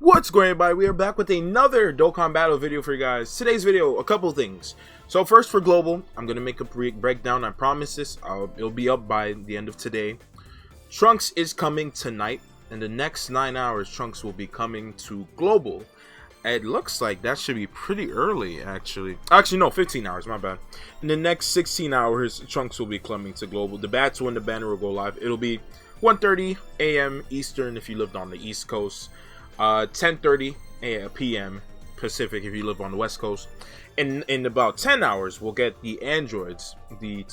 What's going on, everybody? We are back with another Dokkan battle video for you guys. Today's video, a couple things. So first, for global, I'm gonna make a breakdown. I promise this. It'll be up by the end of today. Trunks is coming tonight. In the next 9 hours, Trunks will be coming to global. It looks like that should be pretty early, actually. Actually, no, 15 hours, my bad. In the next 16 hours, Trunks will be coming to global. That's when the banner will go live. It'll be 1:30 a.m. Eastern if you lived on the East Coast. 10:30 p.m. Pacific if you live on the West Coast. And in about 10 hours, we'll get the androids, the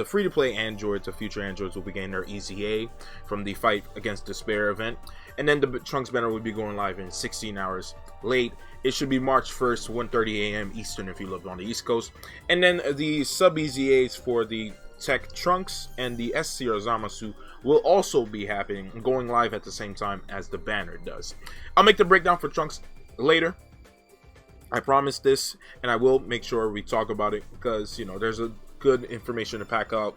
free-to-play androids, the future androids will be getting their EZA from the Fight Against Despair event. And then the Trunks banner will be going live in 16 hours late. It should be March 1st, 1:30 a.m. Eastern if you live on the East Coast. And then the sub-EZAs for the Tech Trunks and the SCR Zamasu will also be happening, going live at the same time as the banner does. I'll make the breakdown for Trunks later. I promise this, and I will make sure we talk about it because, you know, there's a good information to pack up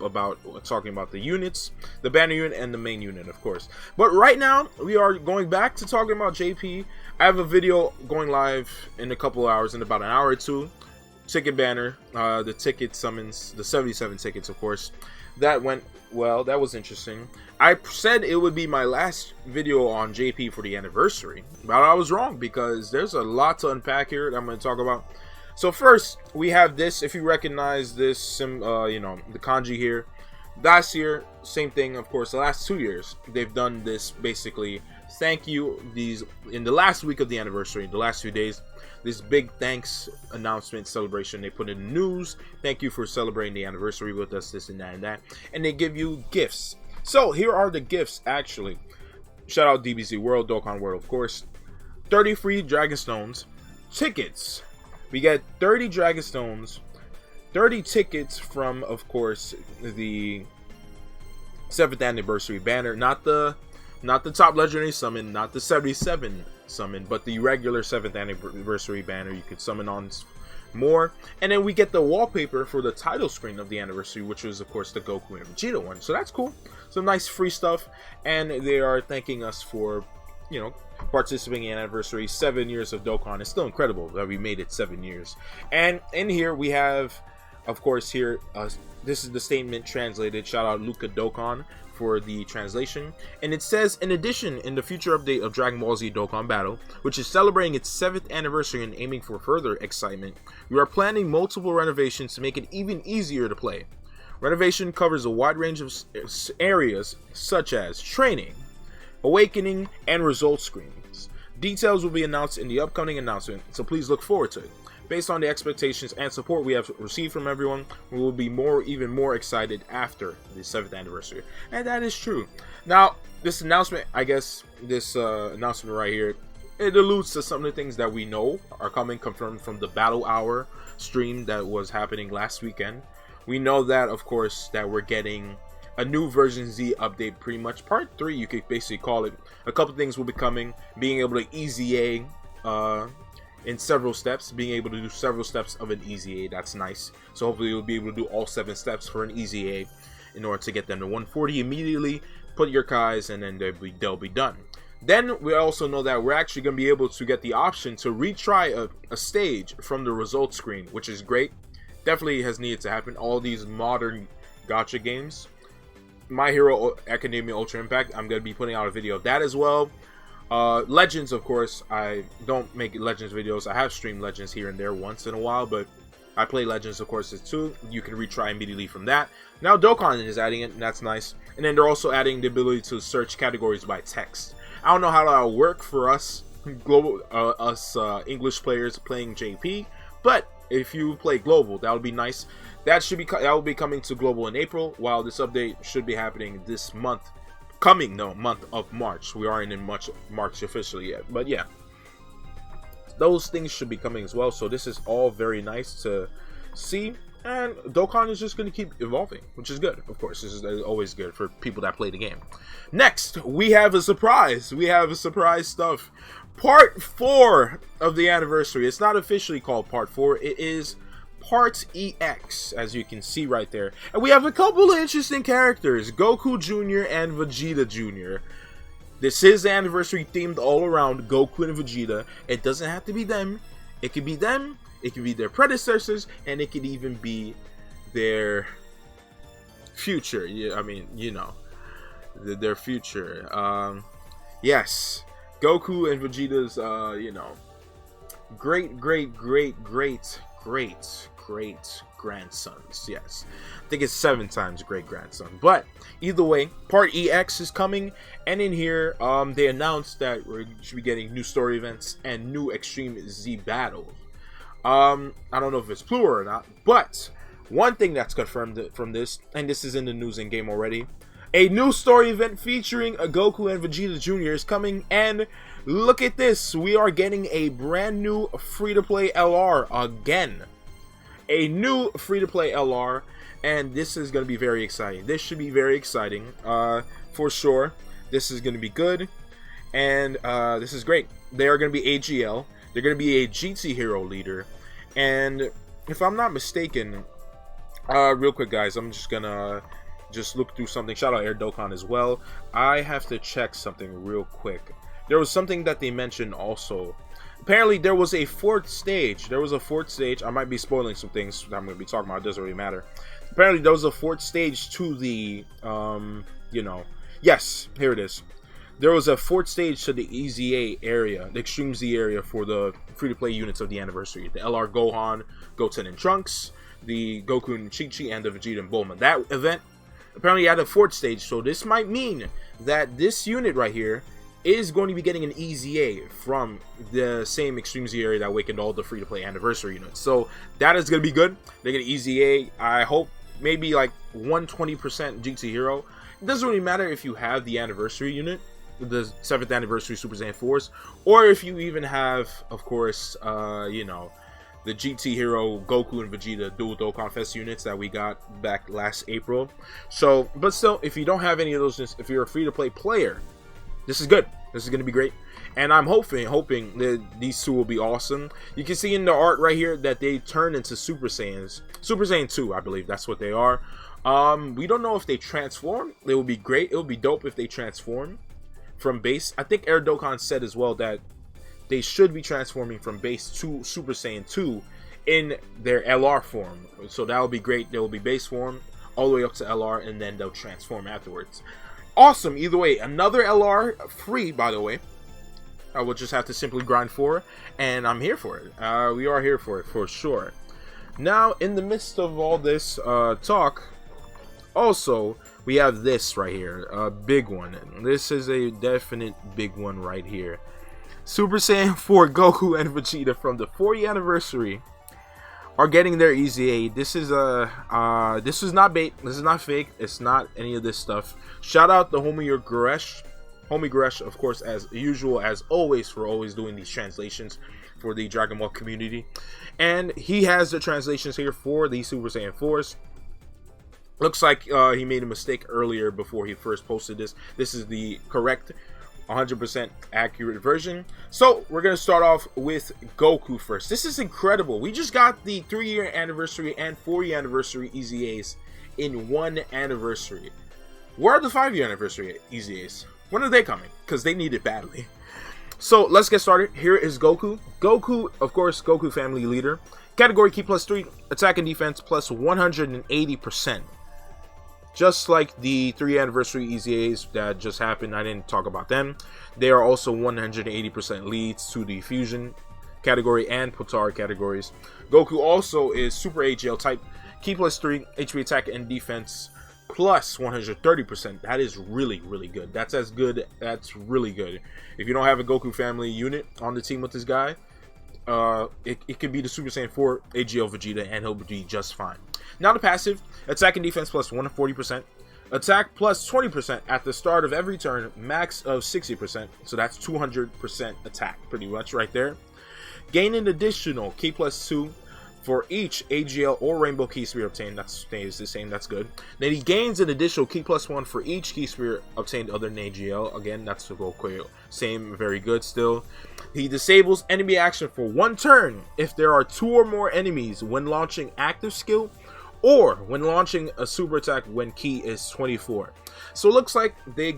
about talking about the units, the banner unit, and the main unit, of course. But right now, we are going back to talking about JP. I have a video going live in a couple of hours, in about an hour or two. Ticket banner, the ticket summons, the 77 tickets, of course. That went well. That was interesting. I said it would be my last video on JP for the anniversary, but I was wrong because there's a lot to unpack here that I'm going to talk about. So first, we have this. If you recognize this, you know, the kanji here. Last year, same thing, of course. The last 2 years, they've done this basically. Thank you. These in the last week of the anniversary, the last few days, this big thanks announcement celebration. They put in the news. Thank you for celebrating the anniversary with us, this and that and that. And they give you gifts. So here are the gifts, actually. Shout out DBZ World, Dokkan World, of course. 30 free Dragon Stones. Tickets. We get 30 Dragon Stones. 30 tickets from, of course, the 7th anniversary banner. Not the top legendary summon, not the 77 summon, but the regular 7th anniversary banner. You could summon on more. And then we get the wallpaper for the title screen of the anniversary, which was, of course, the Goku and VEGETA one. So that's cool. Some nice free stuff. And they are thanking us for, you know, participating in anniversary. 7 years of Dokkan. It's still incredible that we made it 7 years. And in here we have, of course, here, this is the statement translated. Shout out Luca Dokkan for the translation. And it says, in addition, in the future update of Dragon Ball Z Dokkan Battle, which is celebrating its 7th anniversary and aiming for further excitement, we are planning multiple renovations to make it even easier to play. Renovation covers a wide range of areas such as training, awakening, and result screens. Details will be announced in the upcoming announcement, so please look forward to it. Based on the expectations and support we have received from everyone, we will be even more excited after the 7th anniversary. And that is true. Now, this announcement, I guess, this announcement right here, it alludes to some of the things that we know are coming, confirmed from the Battle Hour stream that was happening last weekend. We know that, of course, that we're getting a new version Z update, pretty much part 3, you could basically call it. A couple things will be coming, being able to EZA in several steps, being able to do several steps of an EZA. That's nice. So hopefully you'll be able to do all 7 steps for an EZA in order to get them to 140 immediately. Put your Kais and then they'll be done. Then we also know that we're actually going to be able to get the option to retry a stage from the result screen, which is great. Definitely has needed to happen. All these modern gacha games. My Hero Academia Ultra Impact, I'm going to be putting out a video of that as well. Legends, of course, I don't make Legends videos. I have streamed Legends here and there once in a while, but I play Legends, of course, too. You can retry immediately from that. Now Dokkan is adding it, and that's nice. And then they're also adding the ability to search categories by text. I don't know how that'll work for us, global, English players playing JP, but if you play global, that would be nice. That will be coming to global in April, while this update should be happening this month. Month of March. We aren't in March officially yet, but yeah, those things should be coming as well. So this is all very nice to see, and Dokkan is just going to keep evolving, which is good. Of course, this is always good for people that play the game. Next, we have a surprise. We have surprise stuff. Part 4 of the anniversary. It's not officially called Part 4. It is Part EX, as you can see right there. And we have a couple of interesting characters, Goku Jr. and VEGETA Jr. This is anniversary themed all around Goku and Vegeta. It doesn't have to be them. It could be them. It could be their predecessors, and it could even be their future. Yeah, I mean, you know, their future. Yes, Goku and Vegeta's, you know, great grandsons. Yes, I think it's 7 times great grandson. But either way, Part EX is coming, and in here, they announced that we should be getting new story events and new Extreme Z battles. I don't know if it's plural or not, but one thing that's confirmed from this, and this is in the news and game already, a new story event featuring a Goku and Vegeta Jr. is coming, and look at this, we are getting a brand new free-to-play LR again. A new free-to-play LR, and this is going to be very exciting. This should be very exciting, for sure. This is going to be good, and this is great. They are going to be AGL. They're going to be a GT Hero leader, and if I'm not mistaken, real quick guys, I'm just going to look through something. Shout out Air Dokkan as well. I have to check something real quick. There was something that they mentioned also. Apparently there was a 4th stage. I might be spoiling some things that I'm going to be talking about. It doesn't really matter. Apparently there was a 4th stage to the, you know, yes, here it is. There was a 4th stage to the EZA area, the Extreme Z area for the free-to-play units of the anniversary. The LR Gohan, Goten and Trunks, the Goku and Chi-Chi, and the Vegeta and Bulma. That event apparently had a 4th stage, so this might mean that this unit right here is going to be getting an EZA from the same Extreme Z area that awakened all the free-to-play anniversary units. So that is going to be good. They get an EZA. I hope maybe like 120% GT Hero. It doesn't really matter if you have the anniversary unit, the 7th anniversary Super Saiyan 4s, or if you even have, of course, you know, the GT Hero Goku and Vegeta dual Dokkan Fest units that we got back last April. So, but still, if you don't have any of those, if you're a free-to-play player, this is good. This is going to be great. And I'm hoping that these two will be awesome. You can see in the art right here that they turn into Super Saiyans. Super Saiyan 2, I believe. That's what they are. We don't know if they transform. It would be great. It would be dope if they transform from base. I think Air Dokkan said as well that they should be transforming from base to Super Saiyan 2 in their LR form. So that would be great. They will be base form all the way up to LR, and then they'll transform afterwards. Awesome. Either way, another LR free, by the way. I will just have to simply grind for, and I'm here for it. We are here for it for sure. Now, in the midst of all this talk, also we have this right here, a big one. This is a definite big one right here. Super Saiyan 4 Goku and Vegeta from the 40th anniversary are getting their EZA. This is this is not bait. This is not fake. It's not any of this stuff. Shout out to Homie Gresh, of course, as usual, as always, for always doing these translations for the Dragon Ball community. And he has the translations here for the Super Saiyan 4s. Looks like he made a mistake earlier before he first posted this. This is the correct 100% accurate version. So we're going to start off with Goku first. This is incredible. We just got the 3-year anniversary and 4-year anniversary EZAs in one anniversary. Where are the 5-year anniversary EZAs? When are they coming? Because they need it badly. So let's get started. Here is Goku. Goku, of course, Goku family leader. Category key +3, attack and defense plus 180%. Just like the 3 anniversary EZAs that just happened, I didn't talk about them. They are also 180% leads to the fusion category and Potara categories. Goku also is super AGL type, key +3, HP attack and defense plus 130%. That is really, really good. That's as good. That's really good. If you don't have a Goku family unit on the team with this guy, it could be the Super Saiyan 4 AGL Vegeta and he'll be just fine. Now the passive, attack and defense plus 140%, attack plus 20% at the start of every turn, max of 60%, so that's 200% attack, pretty much right there. Gain an additional key +2 for each AGL or Rainbow Key Sphere obtained. That stays the same, that's good. Then he gains an additional key +1 for each Key Sphere obtained other than AGL. Again, that's the Goku. Same, very good still. He disables enemy action for 1 turn if there are 2 or more enemies when launching active skill or when launching a super attack when ki is 24. So it looks like they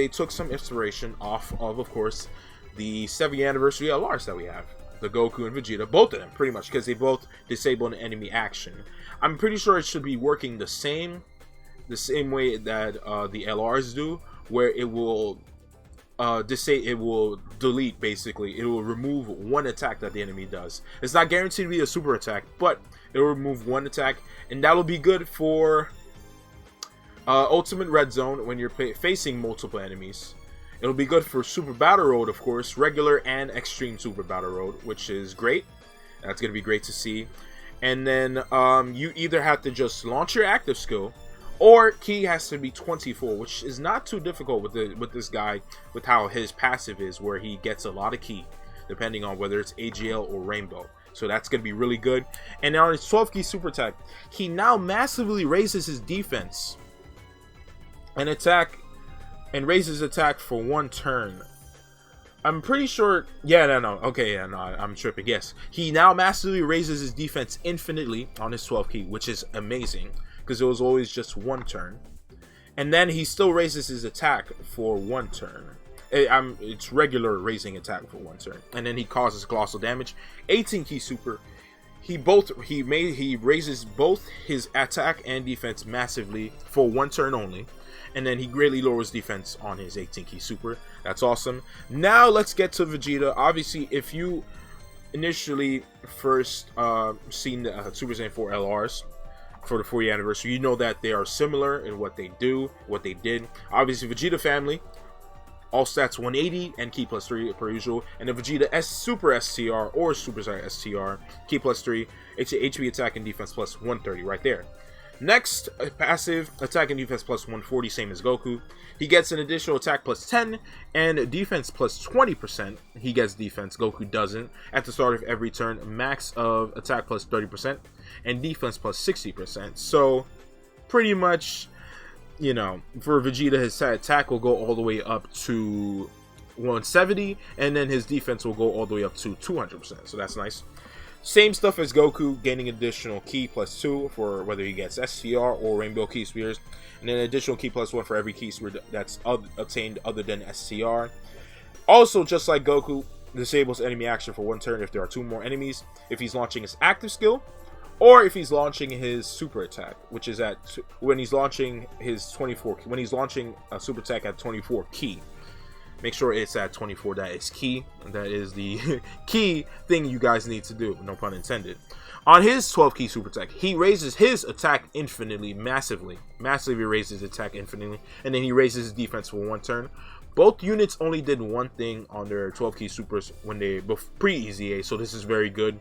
took some inspiration off of course, the 7th anniversary LRs that we have. The Goku and Vegeta, both of them, pretty much, because they both disable an enemy action. I'm pretty sure it should be working the same way that the LRs do, where it will it will delete, basically. It will remove one attack that the enemy does. It's not guaranteed to be a super attack, but it will remove one attack, and that'll be good for Ultimate Red Zone when you're facing multiple enemies. It'll be good for Super Battle Road, of course, regular and Extreme Super Battle Road, which is great. That's going to be great to see. And then you either have to just launch your active skill, or ki has to be 24, which is not too difficult with this guy, with how his passive is, where he gets a lot of ki, depending on whether it's AGL or Rainbow. So that's going to be really good. And on his 12 ki super attack, he now massively raises his defense and raises attack for 1 turn. I'm pretty sure. I'm tripping. Yes, he now massively raises his defense infinitely on his 12 ki, which is amazing because it was always just 1 turn. And then he still raises his attack for 1 turn. It's regular raising attack for 1 turn, and then he causes colossal damage. 18 ki super. He raises both his attack and defense massively for 1 turn only. And then he greatly lowers defense on his 18 ki super. That's awesome. Now let's get to Vegeta. Obviously, if you initially first seen the Super Saiyan 4 LRs for the 40th anniversary, you know that they are similar in what they do, what they did. Obviously, Vegeta family, all stats 180 and ki plus 3 per usual. And the Vegeta Super STR or Super Saiyan STR, ki plus 3, HP attack and defense plus 130 right there. Next, passive attack and defense plus 140, same as Goku. He gets an additional attack plus 10 and defense plus 20%. He gets defense, Goku doesn't. At the start of every turn, max of attack plus 30% and defense plus 60%. So, pretty much, you know, for Vegeta, his attack will go all the way up to 170, and then his defense will go all the way up to 200%. So that's nice. Same stuff as Goku, gaining additional ki plus 2 for whether he gets STR or Rainbow Ki Spheres, and then additional ki plus 1 for every ki sphere that's obtained other than STR. Also, just like Goku, disables enemy action for 1 turn if there are 2 more enemies, if he's launching his active skill, or if he's launching his super attack, which is when he's launching his 24, when he's launching a super attack at 24 ki. Make sure it's at 24. That is key. That is the key thing you guys need to do. No pun intended. On his 12 ki super attack, he raises his attack infinitely, massively raises his attack infinitely, and then he raises his defense for 1 turn. Both units only did one thing on their 12 ki supers when they pre-EZA, so this is very good.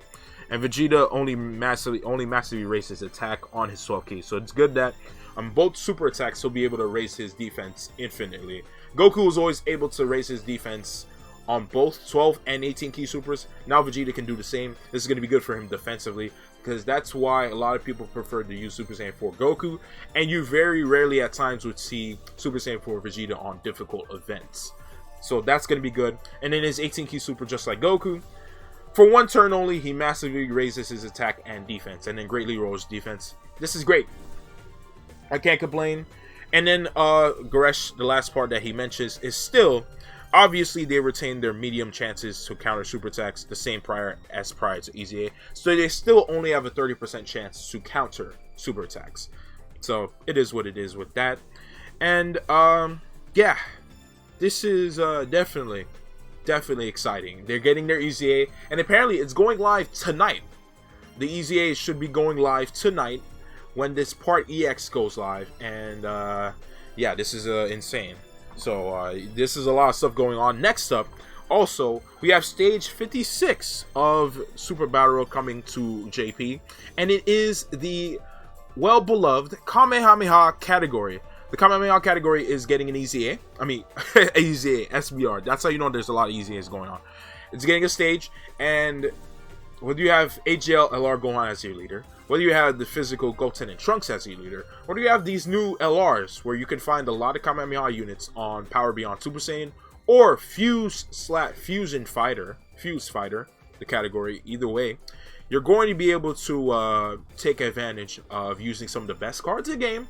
And Vegeta only massively raises his attack on his 12 ki, so it's good that on both super attacks he'll be able to raise his defense infinitely. Goku was always able to raise his defense on both 12 and 18 ki supers. Now Vegeta can do the same. This is going to be good for him defensively, because that's why a lot of people prefer to use Super Saiyan 4 Goku, and you very rarely at times would see Super Saiyan 4 Vegeta on difficult events. So that's going to be good. And then his 18 ki super, just like Goku, for 1 turn only, he massively raises his attack and defense, and then greatly lowers defense. This is great. I can't complain. And then Goresh, the last part that he mentions, is still, obviously they retain their medium chances to counter super attacks the same prior to EZA. So they still only have a 30% chance to counter super attacks. So it is what it is with that. And yeah, this is definitely exciting. They're getting their EZA, and apparently it's going live tonight. The EZA should be going live tonight when this part EX goes live, and yeah, this is insane. So this is a lot of stuff going on. Next up, also, we have stage 56 of Super Battle Road coming to JP, and it is the well-beloved Kamehameha category. The Kamehameha category is getting an EZA. I mean, EZA, SBR. That's how you know there's a lot of EZAs going on. It's getting a stage, and whether you have AGL LR Gohan as your leader, whether you have the physical Goten and Trunks as your leader, or do you have these new LRs where you can find a lot of Kamehameha units on Power Beyond Super Saiyan, or Fuse Fighter, the category, either way, you're going to be able to take advantage of using some of the best cards in the game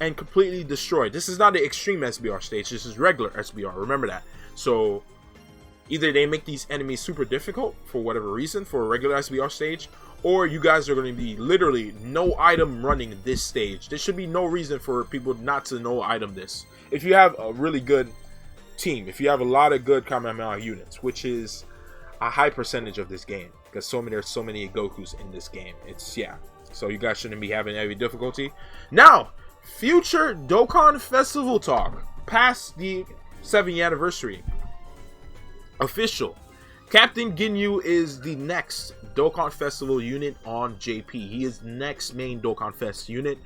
and completely destroy. This is not the extreme SBR stage, this is regular SBR, remember that. So either they make these enemies super difficult for whatever reason for a regular SBR stage, or you guys are going to be literally no item running this stage. There should be no reason for people not to no item this. If you have a really good team, if you have a lot of good Kamehameha units, which is a high percentage of this game, because there's so many Gokus in this game. It's, yeah. So you guys shouldn't be having any difficulty. Now, future Dokkan Festival talk. Past the 7th anniversary. Official. Captain GINYU is the next Dokkan Festival unit on JP. He is next main Dokkan Fest unit.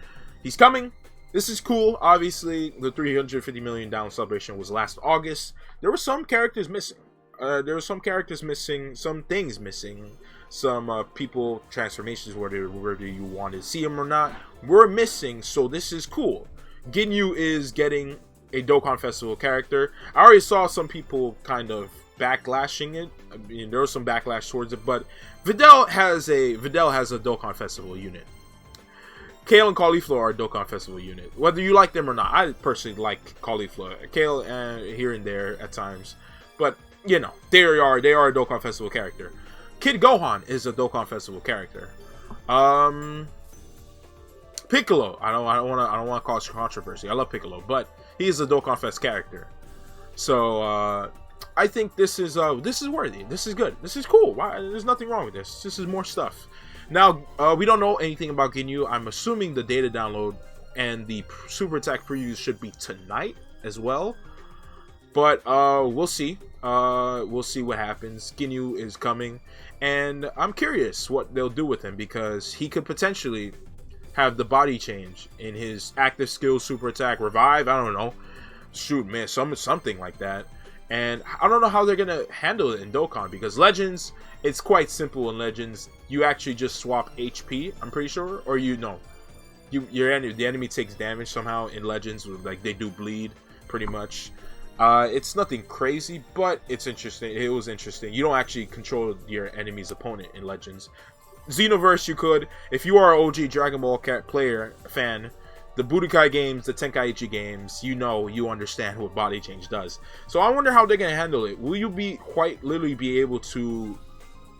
He's coming. This is cool. Obviously, the 350 million down celebration was last August. There were some characters missing. Some things missing. Some people transformations, whether you wanted to see them or not, were missing. So this is cool. GINYU is getting a Dokkan Festival character. I already saw some people kind of backlashing it. I mean, there was some backlash towards it, but Videl has a Dokkan Festival unit. Kale and Cauliflower are a Dokkan Festival unit. Whether you like them or not, I personally like Cauliflower. Kale here and there at times, but you know they are a Dokkan Festival character. Kid Gohan is a Dokkan Festival character. Piccolo, I don't want to cause controversy. I love Piccolo, but he is a Dokkan Fest character. So I think this is worthy. This is good. This is cool. Why? There's nothing wrong with this. This is more stuff. Now we don't know anything about GINYU. I'm assuming the data download and the super attack previews should be tonight as well. But we'll see. We'll see what happens. GINYU is coming, and I'm curious what they'll do with him, because he could potentially have the body change in his active skill, super attack, revive. I don't know. Shoot, man, something like that. And I don't know how they're gonna handle it in Dokkan, because Legends, it's quite simple in Legends. You actually just swap HP, I'm pretty sure, or the enemy takes damage somehow in Legends, like they do bleed pretty much. It's nothing crazy, but it's interesting. It was interesting. You don't actually control your enemy's opponent in Legends. Xenoverse, you could. If you are an OG Dragon Ball player, fan, the Budokai games, the Tenkaichi games, you understand what body change does. So I wonder how they're going to handle it. Will you quite literally be able to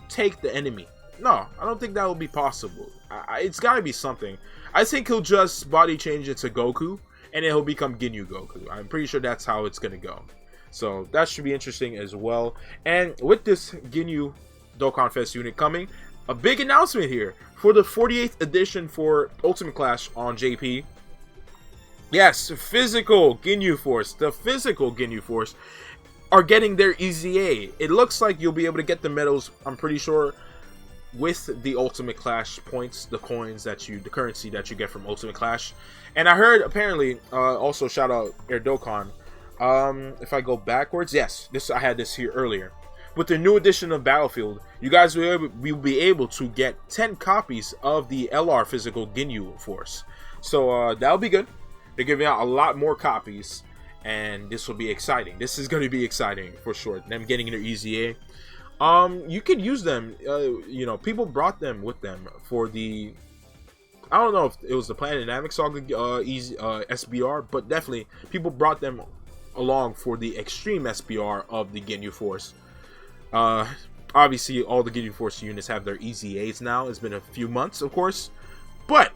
take the enemy? No, I don't think that will be possible. It's got to be something. I think he'll just body change it to Goku, and then he'll become GINYU Goku. I'm pretty sure that's how it's going to go. So that should be interesting as well. And with this GINYU Dokkan Fest unit coming, a big announcement here for the 48th edition for Ultimate Clash on JP. Yes, physical GINYU Force, the physical GINYU Force are getting their EZA. It looks like you'll be able to get the medals, I'm pretty sure, with the Ultimate Clash points, the coins the currency that you get from Ultimate Clash. And I heard apparently, also shout out Air Dokkan. If I go backwards, yes, I had this here earlier. With the new edition of Battlefield, you guys will be able to get 10 copies of the LR physical GINYU Force. So that'll be good. They're giving out a lot more copies, and this will be exciting. This is going to be exciting for sure. Them getting their EZA. You could use them. People brought them with them for the. I don't know if it was the Planet Dynamic Saga SBR, but definitely people brought them along for the Extreme SBR of the GINYU Force. Obviously, all the GINYU Force units have their EZAs now. It's been a few months, of course, but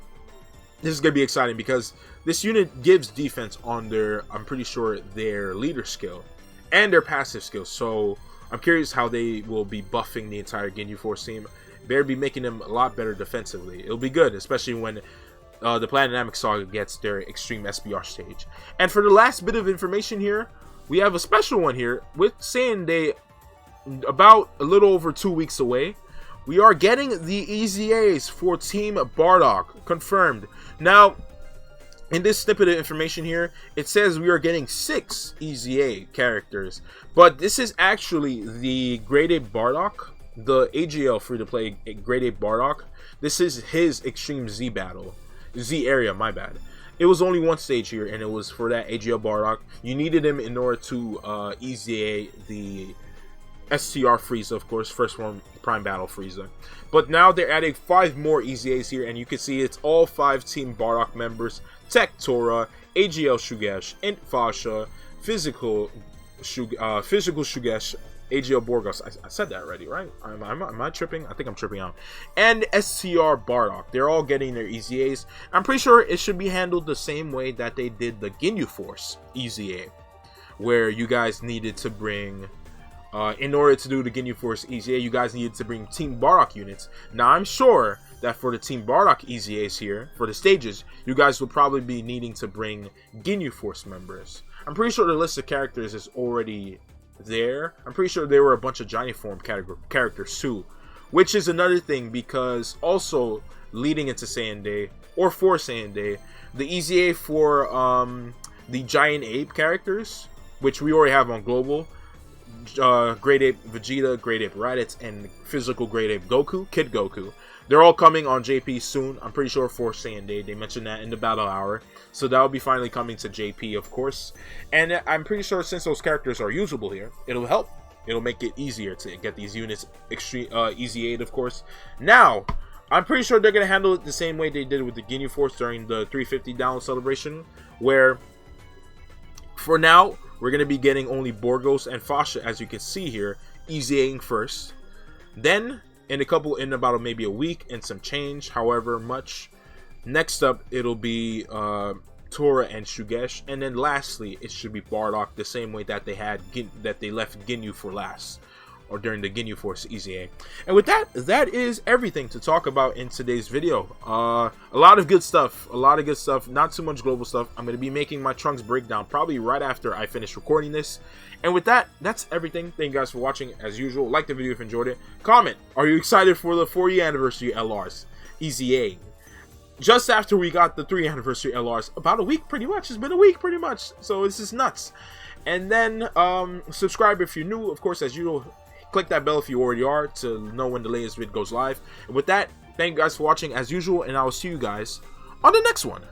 this is going to be exciting because this unit gives defense on I'm pretty sure, their leader skill and their passive skill. So I'm curious how they will be buffing the entire GINYU Force team. They'll be making them a lot better defensively. It'll be good, especially when the Planet Dynamic Saga gets their Extreme SBR stage. And for the last bit of information here, we have a special one here with saying they about a little over 2 weeks away. We are getting the EZAs for Team Bardock confirmed. Now, in this snippet of information here, it says we are getting 6 EZA characters, but this is actually the Grade A Bardock, the AGL free-to-play Grade A Bardock. This is his Extreme Z battle, Z area, my bad. It was only one stage here, and it was for that AGL Bardock. You needed him in order to EZA the STR Frieza, of course, first form Prime Battle Frieza. But now they're adding 5 more EZAs here, and you can see it's all 5 Team Bardock members: Tech Tora, AGL Shugesh, Int Fasha, Physical Shugesh, AGL Borgos. I said that already, right? Am I tripping? I think I'm tripping out. And STR Bardock. They're all getting their EZAs. I'm pretty sure it should be handled the same way that they did the GINYU Force EZA, where you guys needed to bring, in order to do the GINYU Force EZA, you guys needed to bring Team Bardock units. Now, I'm sure that for the Team Bardock EZAs here, for the stages, you guys will probably be needing to bring GINYU Force members. I'm pretty sure the list of characters is already there. I'm pretty sure there were a bunch of giant form characters too, which is another thing, because also leading into Saiyan Day, or for Saiyan Day, the EZA for the giant ape characters, which we already have on global, Great Ape Vegeta, Great Ape Raditz, and physical Great Ape Goku, Kid Goku. They're all coming on JP soon. I'm pretty sure for Saiyan Day. They mentioned that in the battle hour. So that will be finally coming to JP, of course. And I'm pretty sure since those characters are usable here, it'll help. It'll make it easier to get these units extreme easy aid, of course. Now, I'm pretty sure they're going to handle it the same way they did with the GINYU Force during the 350 down celebration, where for now, we're going to be getting only Borgos and Fasha, as you can see here, easying first. Then, in about maybe a week and some change, however much, next up, it'll be Tora and Shugesh. And then lastly, it should be Bardock, the same way that they left GINYU for last, or during the GINYU Force EZA. And with that, that is everything to talk about in today's video. A lot of good stuff, not too much global stuff. I'm going to be making my Trunks breakdown probably right after I finish recording this. And with that, that's everything. Thank you guys for watching. As usual, like the video if you enjoyed it. Comment, are you excited for the 4-year anniversary LRs? EZA. Just after we got the 3 anniversary LRs, about a week pretty much. It's been a week pretty much, so this is nuts. And then subscribe if you're new, of course, as usual. Click that bell if you already are to know when the latest vid goes live. And with that, thank you guys for watching as usual, and I will see you guys on the next one.